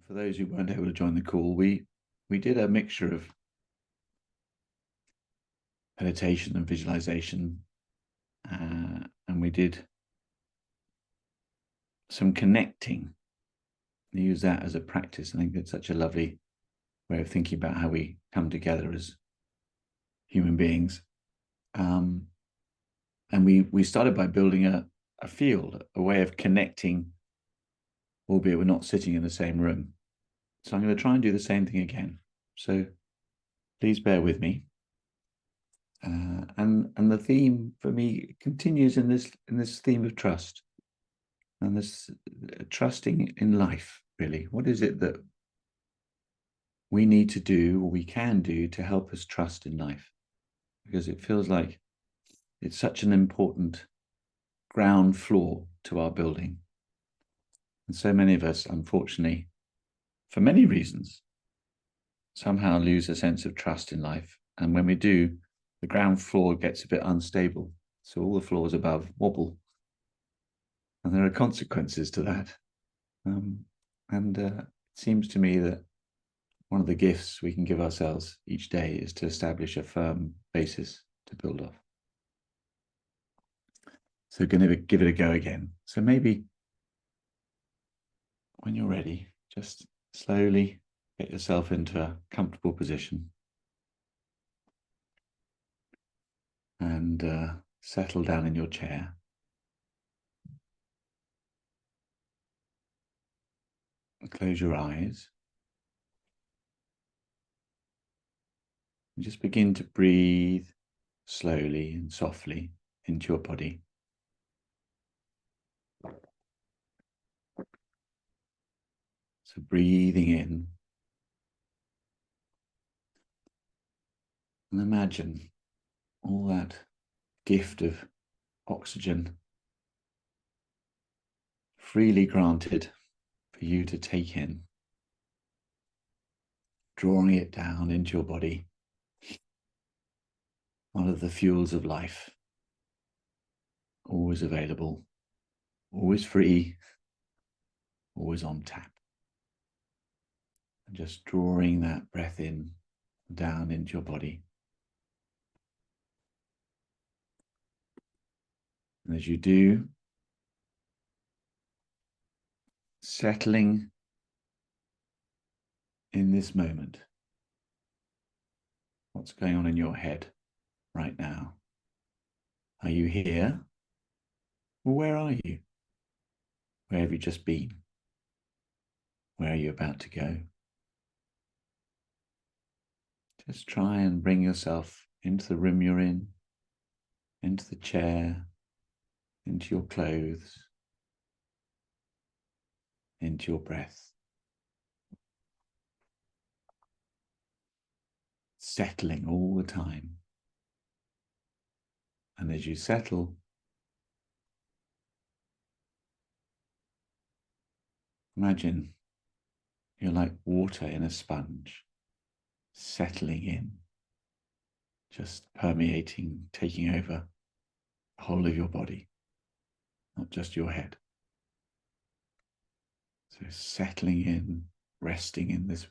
For those who weren't able to join the call, we did a mixture of meditation and visualization, and we did some connecting. We use that as a practice. I think it's such a lovely way of thinking about how we come together as human beings. And we started by building a field, a way of connecting, albeit we're not sitting in the same room. So I'm going to try and do the same thing again. So please bear with me. And the theme for me continues in this theme of trust, and this trusting in life. Really, what is it that we need to do, or we can do, to help us trust in life? Because it feels like it's such an important ground floor to our building, and so many of us, unfortunately, for many reasons, somehow lose a sense of trust in life. And when we do, the ground floor gets a bit unstable. So all the floors above wobble. And there are consequences to that. It seems to me that one of the gifts we can give ourselves each day is to establish a firm basis to build off. So going to give it a go again. So maybe when you're ready, just slowly get yourself into a comfortable position. And settle down in your chair. Close your eyes. And just begin to breathe slowly and softly into your body. So breathing in. And imagine all that gift of oxygen freely granted for you to take in, drawing it down into your body. One of the fuels of life, always available, always free, always on tap. And just drawing that breath in, down into your body. And as you do, settling in this moment. What's going on in your head right now? Are you here? Or where are you? Where have you just been? Where are you about to go? Just try and bring yourself into the room you're in, into the chair, into your clothes, into your breath. Settling all the time. And as you settle, imagine you're like water in a sponge, settling in, just permeating, taking over the whole of your body, not just your head. So settling in, resting in this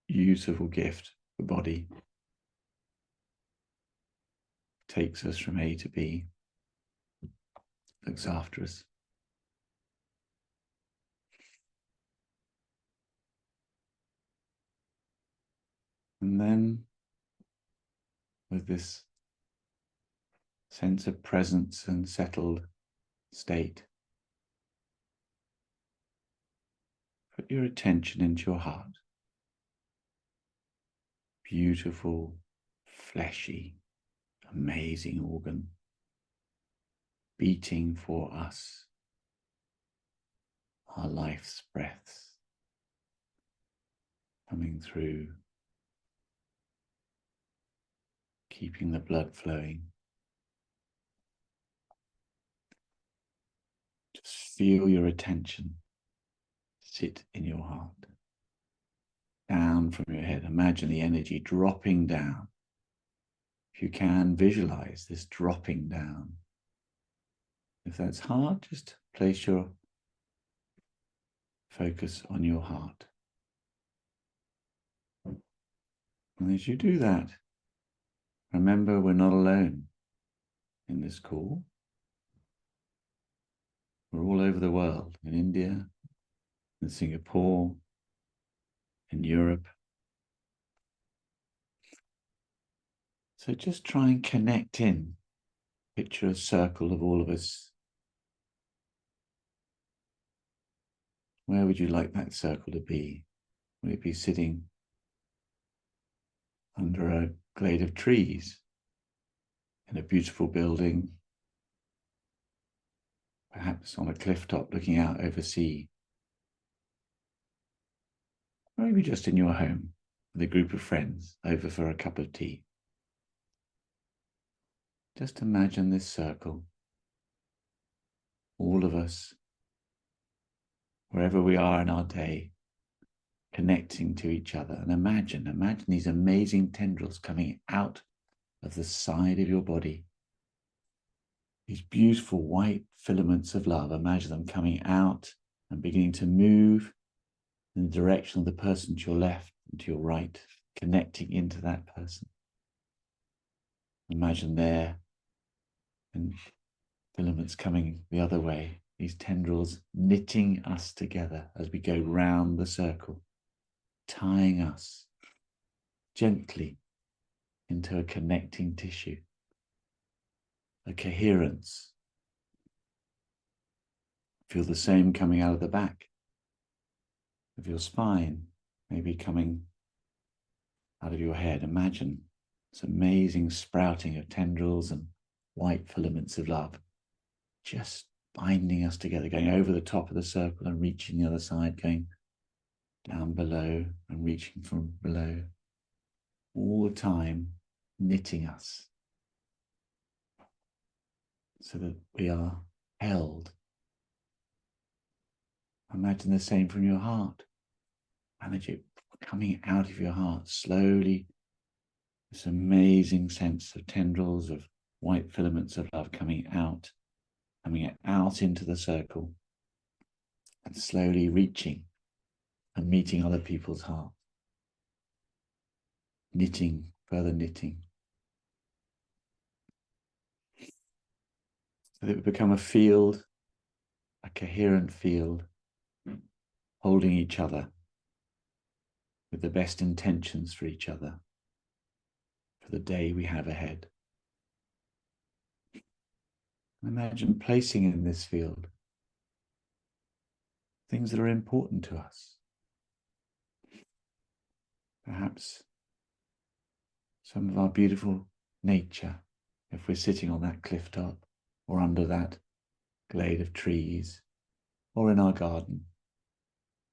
beautiful gift, the body, takes us from A to B, looks after us. And then, with this sense of presence and settled state, put your attention into your heart. Beautiful, fleshy, amazing organ, beating for us, our life's breaths coming through, keeping the blood flowing. Just feel your attention sit in your heart. Down from your head, imagine the energy dropping down. If you can, visualize this dropping down. If that's hard, just place your focus on your heart. And as you do that, remember we're not alone in this call. We're all over the world, in India, in Singapore, in Europe. So just try and connect in. Picture a circle of all of us. Where would you like that circle to be? Would it be sitting under a glade of trees in a beautiful building, perhaps on a cliff top looking out over sea? Or maybe just in your home with a group of friends over for a cup of tea. Just imagine this circle, all of us, wherever we are in our day, connecting to each other. And imagine these amazing tendrils coming out of the side of your body. These beautiful white filaments of love, imagine them coming out and beginning to move in the direction of the person to your left and to your right, connecting into that person. Imagine there, and filaments coming the other way, these tendrils knitting us together as we go round the circle, tying us gently into a connecting tissue, a coherence. Feel the same coming out of the back of your spine, maybe coming out of your head. Imagine this amazing sprouting of tendrils and white filaments of love, just binding us together, going over the top of the circle and reaching the other side, going down below and reaching from below, all the time knitting us so that we are held. Imagine the same from your heart. Imagine it coming out of your heart slowly, this amazing sense of tendrils of white filaments of love coming out into the circle and slowly reaching and meeting other people's hearts. Knitting, further knitting. So that we become a field, a coherent field, holding each other with the best intentions for each other, for the day we have ahead. Imagine placing in this field things that are important to us. Perhaps some of our beautiful nature, if we're sitting on that cliff top or under that glade of trees or in our garden.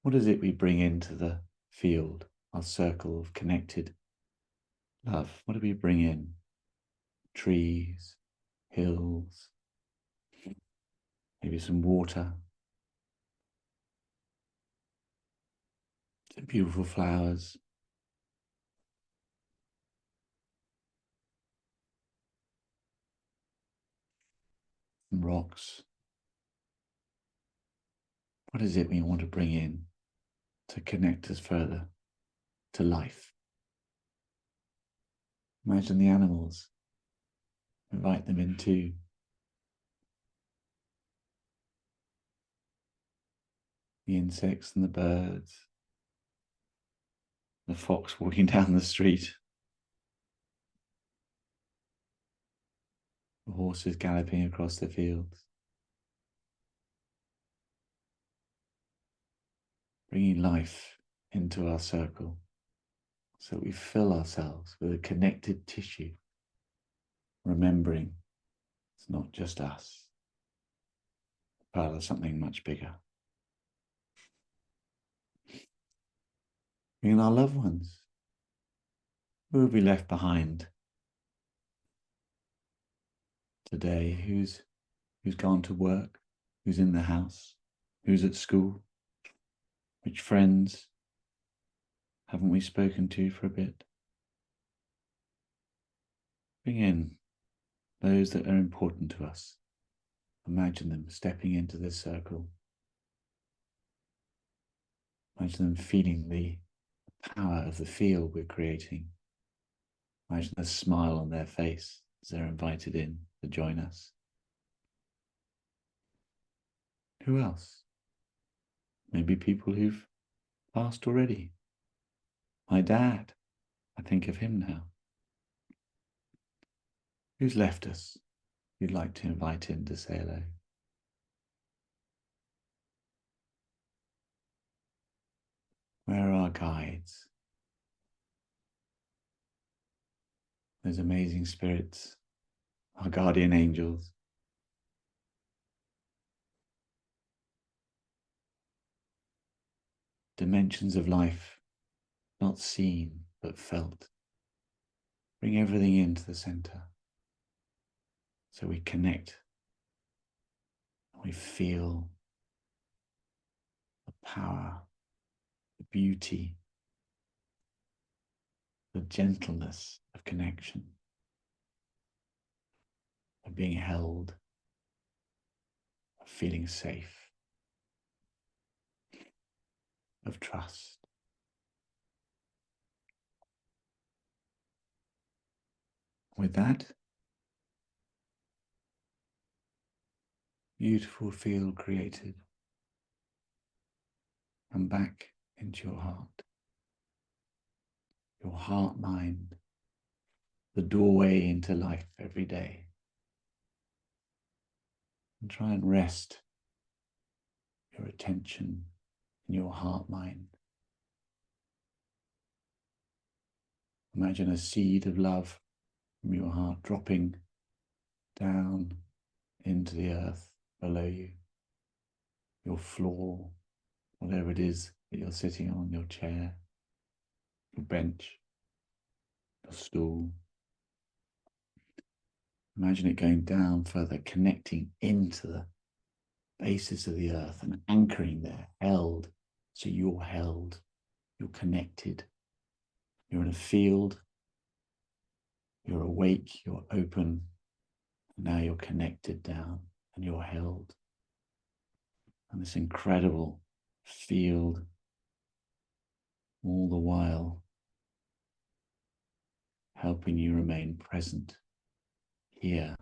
What is it we bring into the field, our circle of connected love? What do we bring in? Trees, hills, maybe some water, some beautiful flowers. Some rocks. What is it we want to bring in to connect us further to life? Imagine the animals. Invite them in too. The insects and the birds. The fox walking down the street. The horses galloping across the fields. Bringing life into our circle so that we fill ourselves with a connected tissue, remembering it's not just us, part of something much bigger. Bringing our loved ones. Who will be left behind today? Who's gone to work? Who's in the house? Who's at school? Which friends haven't we spoken to for a bit? Bring in those that are important to us. Imagine them stepping into this circle. Imagine them feeling the power of the field we're creating, Imagine a smile on their face as they're invited in to join us. Who else? Maybe people who've passed already. My dad, I think of him now. Who's left us? You'd like to invite in to say hello. Where are our guides? Those amazing spirits, our guardian angels. Dimensions of life, not seen but felt. Bring everything into the center so we connect. We feel the power, the beauty, the gentleness of connection, of being held, of feeling safe, of trust. With that, beautiful field created, and back into your heart mind, the doorway into life every day. And try and rest your attention in your heart mind. Imagine a seed of love from your heart dropping down into the earth below you, your floor, whatever it is that you're sitting on, your chair, your bench, your stool. Imagine it going down further, connecting into the basis of the earth and anchoring there, held. So you're held, you're connected, you're in a field, you're awake, you're open, and now you're connected down and you're held. And this incredible field, all the while helping you remain present here.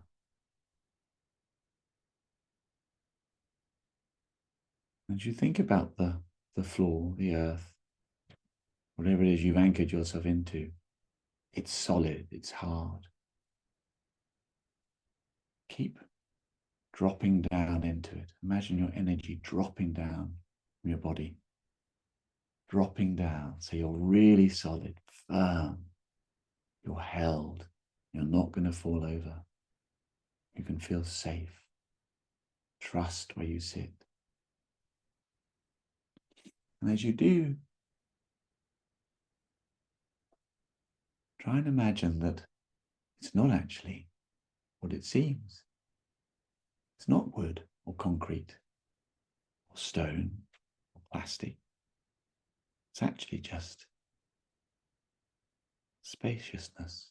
As you think about the floor, the earth, whatever it is you've anchored yourself into, it's solid, it's hard. Keep dropping down into it. Imagine your energy dropping down from your body, dropping down. So you're really solid, firm. You're held. You're not going to fall over. You can feel safe. Trust where you sit. And as you do, try and imagine that it's not actually what it seems. It's not wood or concrete or stone or plastic. It's actually just spaciousness,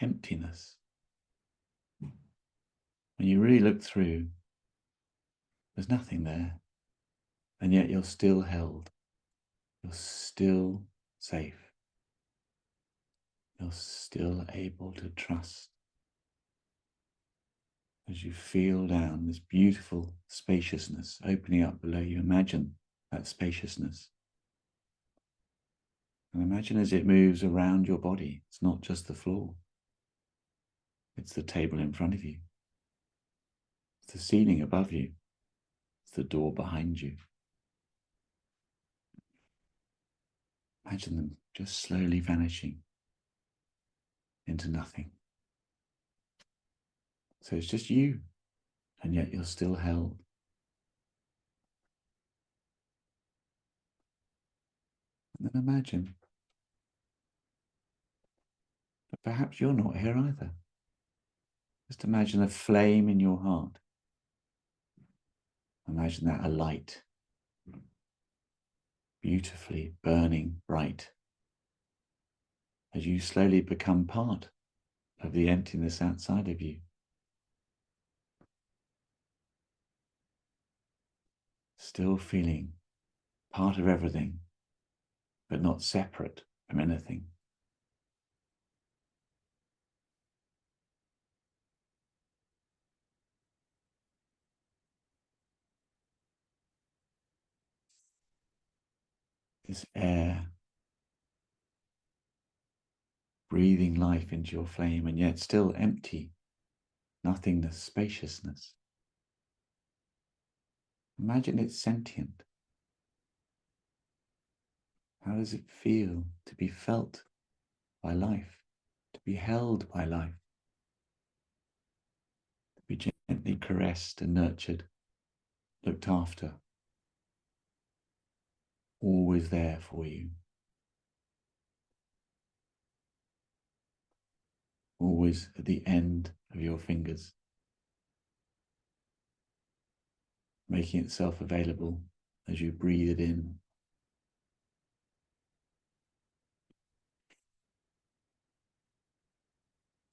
emptiness. When you really look through, there's nothing there. And yet you're still held. You're still safe. You're still able to trust. As you feel down this beautiful spaciousness opening up below you, imagine that spaciousness. And imagine as it moves around your body, it's not just the floor. It's the table in front of you. It's the ceiling above you. It's the door behind you. Imagine them just slowly vanishing into nothing. So it's just you, and yet you're still held. And then imagine that perhaps you're not here either. Just imagine a flame in your heart. Imagine that a light, beautifully burning bright, as you slowly become part of the emptiness outside of you. Still feeling part of everything, but not separate from anything. this air, breathing life into your flame, and yet still empty, nothingness, spaciousness. Imagine it's sentient. How does it feel to be felt by life, to be held by life, to be gently caressed and nurtured, looked after, always there for you, always at the end of your fingers, making itself available as you breathe it in.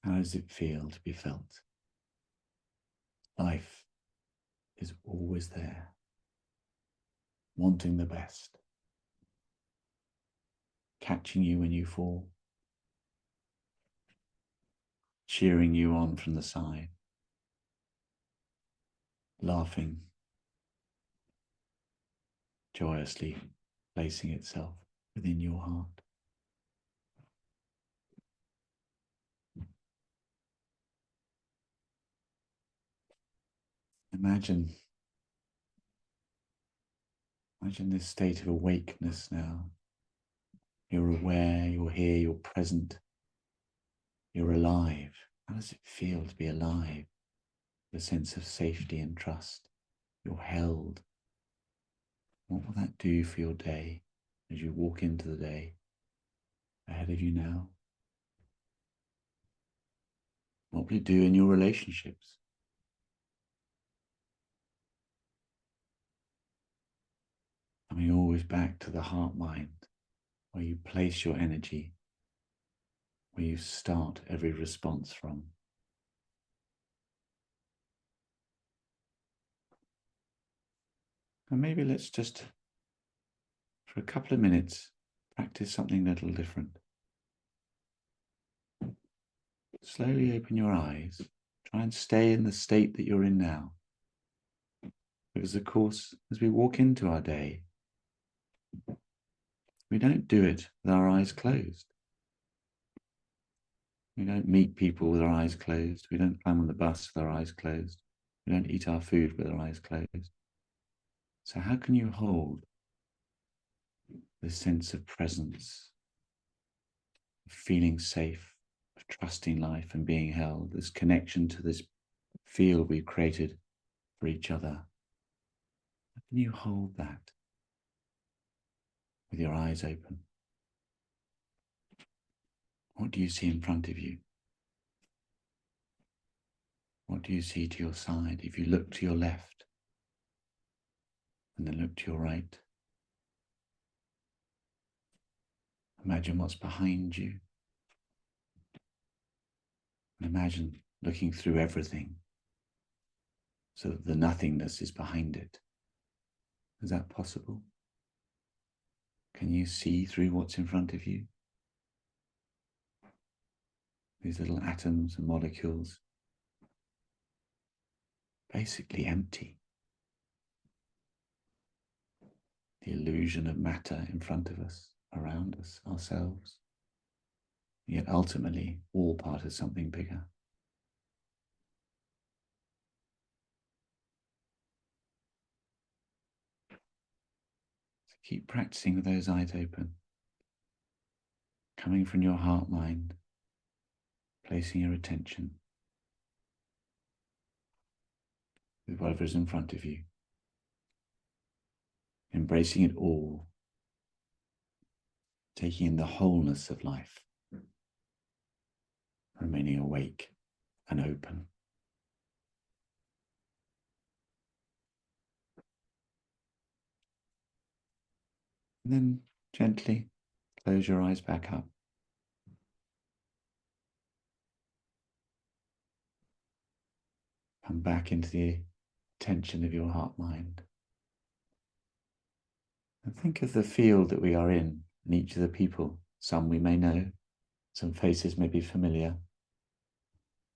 How does it feel to be felt? Life is always there, wanting the best, catching you when you fall, cheering you on from the side, laughing, joyously placing itself within your heart. Imagine this state of awakeness now. You're aware, you're here, you're present, you're alive. How does it feel to be alive? The sense of safety and trust. You're held. What will that do for your day as you walk into the day ahead of you now? What will it do in your relationships? Coming always back to the heart mind, where you place your energy, where you start every response from. And maybe let's just, for a couple of minutes, practice something a little different. Slowly open your eyes. Try and stay in the state that you're in now. Because, of course, as we walk into our day, we don't do it with our eyes closed. We don't meet people with our eyes closed. We don't climb on the bus with our eyes closed. We don't eat our food with our eyes closed. So how can you hold this sense of presence, of feeling safe, of trusting life and being held, this connection to this field we've created for each other? How can you hold that with your eyes open? What do you see in front of you? What do you see to your side? If you look to your left and then look to your right, imagine what's behind you. And imagine looking through everything so that the nothingness is behind it. Is that possible? Can you see through what's in front of you? These little atoms and molecules, basically empty. The illusion of matter in front of us, around us, ourselves. Yet ultimately, all part of something bigger. So keep practicing with those eyes open. Coming from your heart mind, placing your attention with whatever is in front of you. Embracing it all, taking in the wholeness of life, remaining awake and open. And then gently close your eyes back up. Come back into the attention of your heart mind. And think of the field that we are in and each of the people. Some we may know, some faces may be familiar.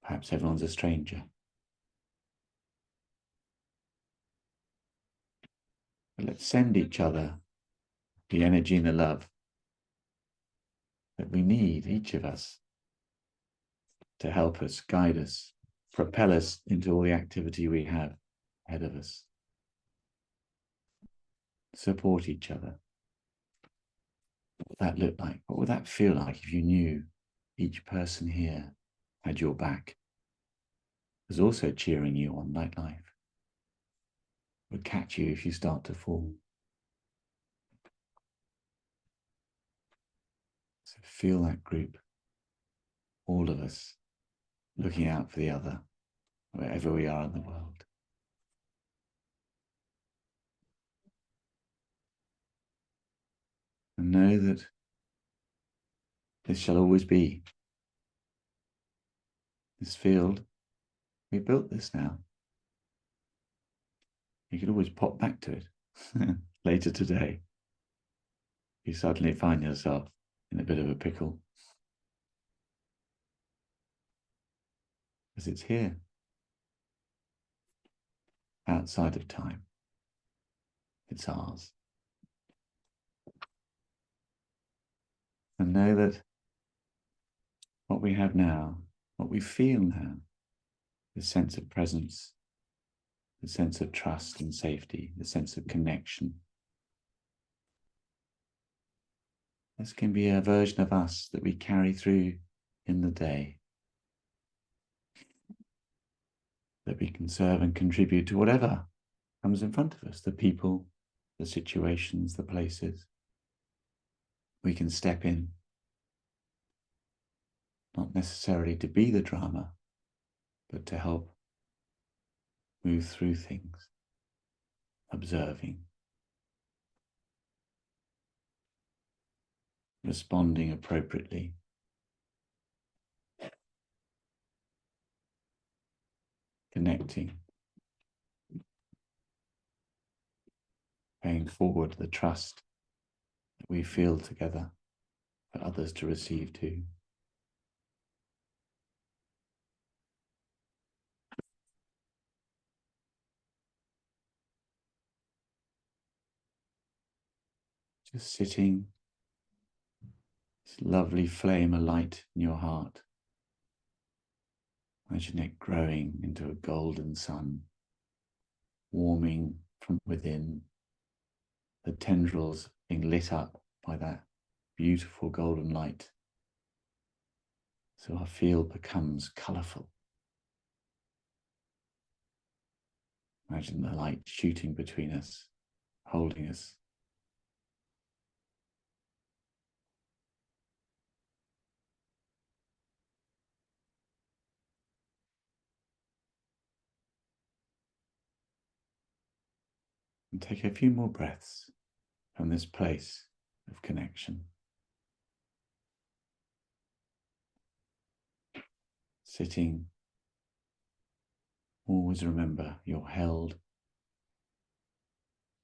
Perhaps everyone's a stranger. But let's send each other the energy and the love that we need, each of us, to help us, guide us, propel us into all the activity we have ahead of us. Support each other. What would that look like? What would that feel like if you knew each person here had your back, was also cheering you on like life, would catch you if you start to fall? So feel that group, all of us, looking out for the other, wherever we are in the world. And know that this shall always be. This field, we built this now. You could always pop back to it later today. You suddenly find yourself in a bit of a pickle. Because it's here, outside of time. It's ours. And know that what we have now, what we feel now, the sense of presence, the sense of trust and safety, the sense of connection, this can be a version of us that we carry through in the day, that we can serve and contribute to whatever comes in front of us, the people, the situations, the places. We can step in, not necessarily to be the drama, but to help move through things, observing, responding appropriately, connecting, paying forward the trust that we feel together for others to receive too. Just sitting, this lovely flame alight in your heart. Imagine it growing into a golden sun, warming from within, the tendrils being lit up by that beautiful golden light. So our field becomes colourful. Imagine the light shooting between us, holding us. And take a few more breaths from this place of connection. Sitting, always remember you're held,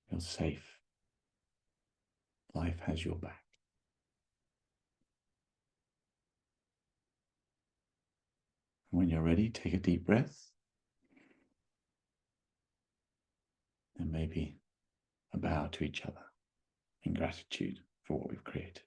you're safe. Life has your back. And when you're ready, take a deep breath. And maybe a bow to each other in gratitude for what we've created.